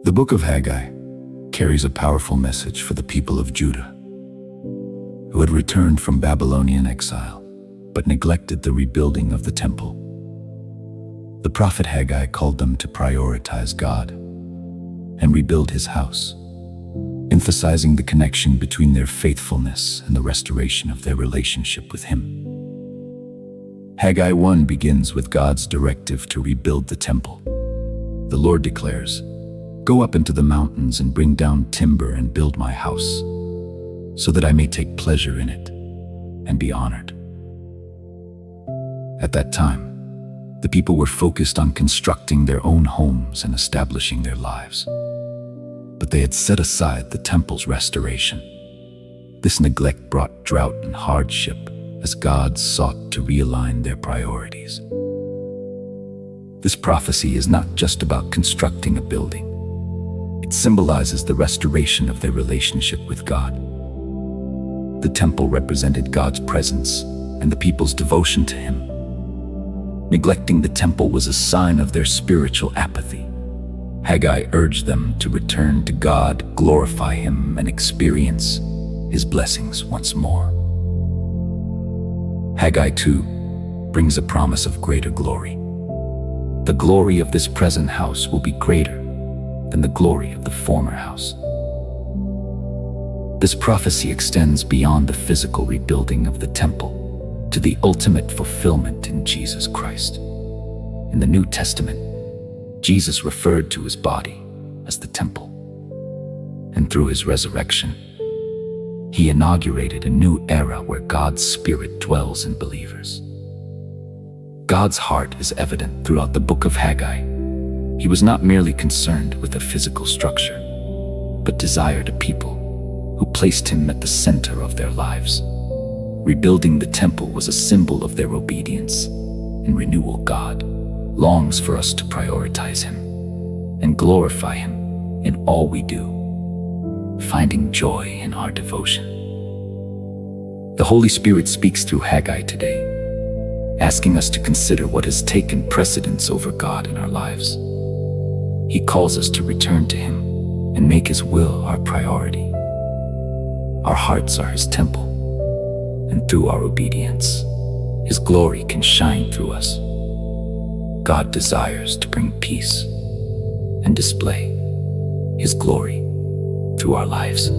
The book of Haggai carries a powerful message for the people of Judah, who had returned from Babylonian exile, but neglected the rebuilding of the temple. The prophet Haggai called them to prioritize God and rebuild his house, emphasizing the connection between their faithfulness and the restoration of their relationship with him. Haggai 1 begins with God's directive to rebuild the temple. The Lord declares, "Go up into the mountains and bring down timber and build my house, so that I may take pleasure in it and be honored." At that time, the people were focused on constructing their own homes and establishing their lives. But they had set aside the temple's restoration. This neglect brought drought and hardship as God sought to realign their priorities. This prophecy is not just about constructing a building. It symbolizes the restoration of their relationship with God. The temple represented God's presence and the people's devotion to him. Neglecting the temple was a sign of their spiritual apathy. Haggai urged them to return to God, glorify him, and experience his blessings once more. Haggai 2 brings a promise of greater glory. The glory of this present house will be greater than the glory of the former house. This prophecy extends beyond the physical rebuilding of the temple to the ultimate fulfillment in Jesus Christ. In the New Testament, Jesus referred to his body as the temple, and through his resurrection, he inaugurated a new era where God's Spirit dwells in believers. God's heart is evident throughout the book of Haggai. He was not merely concerned with a physical structure, but desired a people who placed him at the center of their lives. Rebuilding the temple was a symbol of their obedience and renewal. God longs for us to prioritize him and glorify him in all we do, finding joy in our devotion. The Holy Spirit speaks through Haggai today, asking us to consider what has taken precedence over God in our lives. He calls us to return to him and make his will our priority. Our hearts are his temple, and through our obedience, his glory can shine through us. God desires to bring peace and display his glory through our lives.